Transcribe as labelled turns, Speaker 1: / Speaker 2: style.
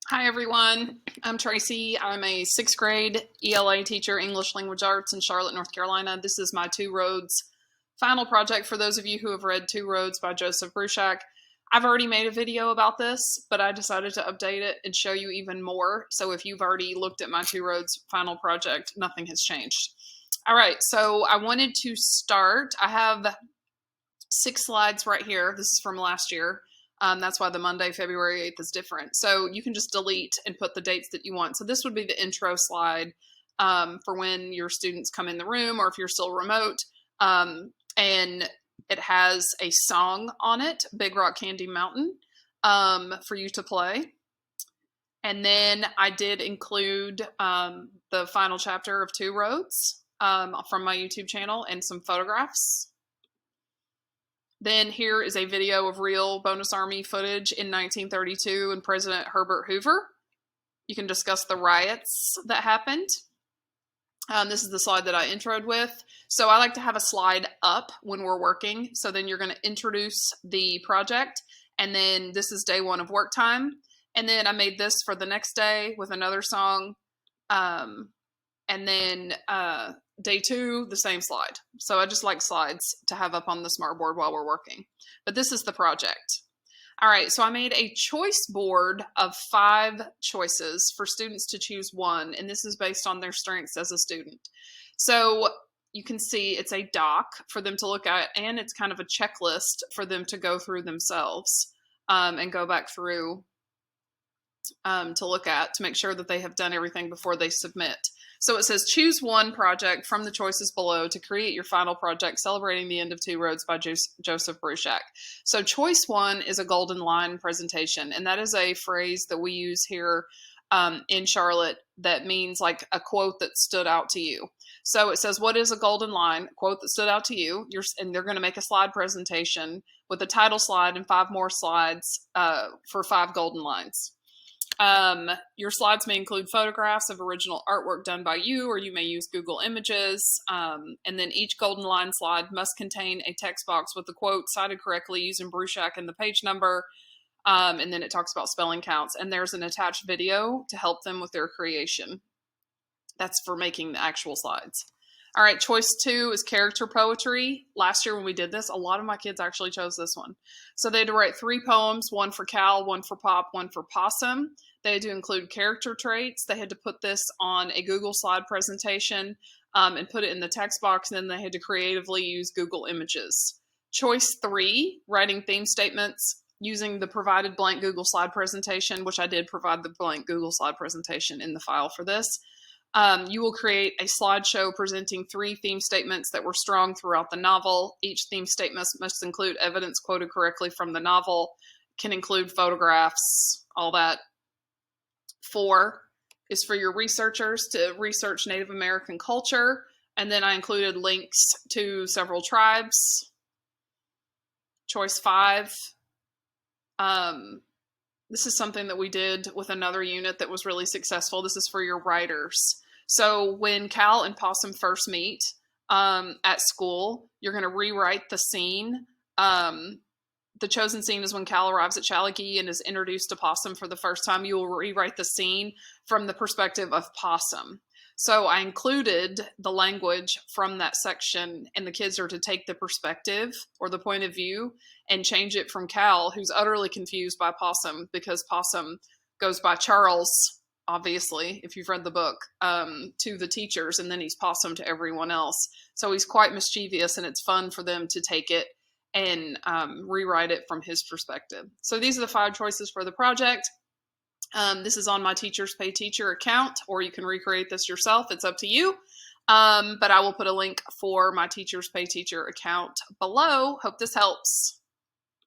Speaker 1: Hi everyone, I'm Tracy. I'm a sixth grade ELA teacher, English Language Arts in Charlotte, North Carolina. This is my Two Roads final project for those of you who have read Two Roads by Joseph Bruchac. I've already made a video about this, but I decided to update it and show you even more. So if you've already looked at my Two Roads final project, nothing has changed. All right, so I wanted to start. I have 6 slides right here. This is from last year. That's why the Monday, February 8th is different. So you can just delete and put the dates that you want. So this would be the intro slide for when your students come in the room or if you're still remote. And it has a song on it, Big Rock Candy Mountain, for you to play. And then I did include the final chapter of Two Roads from my YouTube channel and some photographs. Then here is a video of real Bonus Army footage in 1932 and President Herbert Hoover. You can discuss the riots that happened. This is the slide that I introed with. So I like to have a slide up when we're working. So then you're going to introduce the project. And then this is day 1 of work time. And then I made this for the next day with another song. And then day 2, the same slide. So I just like slides to have up on the smartboard while we're working. But this is the project. All right, so I made a choice board of 5 choices for students to choose one, and this is based on their strengths as a student. So you can see it's a doc for them to look at, and it's kind of a checklist for them to go through themselves and go back through to look at to make sure that they have done everything before they submit. So it says choose one project from the choices below to create your final project celebrating the end of Two Roads by Joseph Bruchac. So choice 1 is a golden line presentation, and that is a phrase that we use here in Charlotte that means like a quote that stood out to you. So it says, what is a golden line? A quote that stood out to you. And they're going to make a slide presentation with a title slide and 5 more slides for 5 golden lines. Your slides may include photographs of original artwork done by you, or you may use Google Images. And then each golden line slide must contain a text box with the quote cited correctly using Bruchac and the page number. And then it talks about spelling counts. And there's an attached video to help them with their creation. That's for making the actual slides. All right, choice 2 is character poetry. Last year when we did this, a lot of my kids actually chose this one. So they had to write 3 poems, 1 for Cal, 1 for Pop, 1 for Possum. They had to include character traits. They had to put this on a Google slide presentation and put it in the text box, and then they had to creatively use Google Images. Choice 3, writing theme statements using the provided blank Google slide presentation, which I did provide the blank Google slide presentation in the file for this. You will create a slideshow presenting 3 theme statements that were strong throughout the novel. Each theme statement must include evidence quoted correctly from the novel, can include photographs, all that. 4 is for your researchers to research Native American culture, and then I included links to several tribes. Choice 5. This is something that we did with another unit that was really successful. This is for your writers. So when Cal and Possum first meet at school, you're going to rewrite the scene. The chosen scene is when Cal arrives at Challaquii and is introduced to Possum for the first time. You will rewrite the scene from the perspective of Possum. So I included the language from that section, and the kids are to take the perspective or the point of view and change it from Cal, who's utterly confused by Possum because Possum goes by Charles, obviously, if you've read the book, to the teachers, and then he's Possum to everyone else. So he's quite mischievous, and it's fun for them to take it and rewrite it from his perspective. So these are the 5 choices for the project. This is on my Teachers Pay Teacher account, or you can recreate this yourself. It's up to you. But I will put a link for my Teachers Pay Teacher account below. Hope this helps.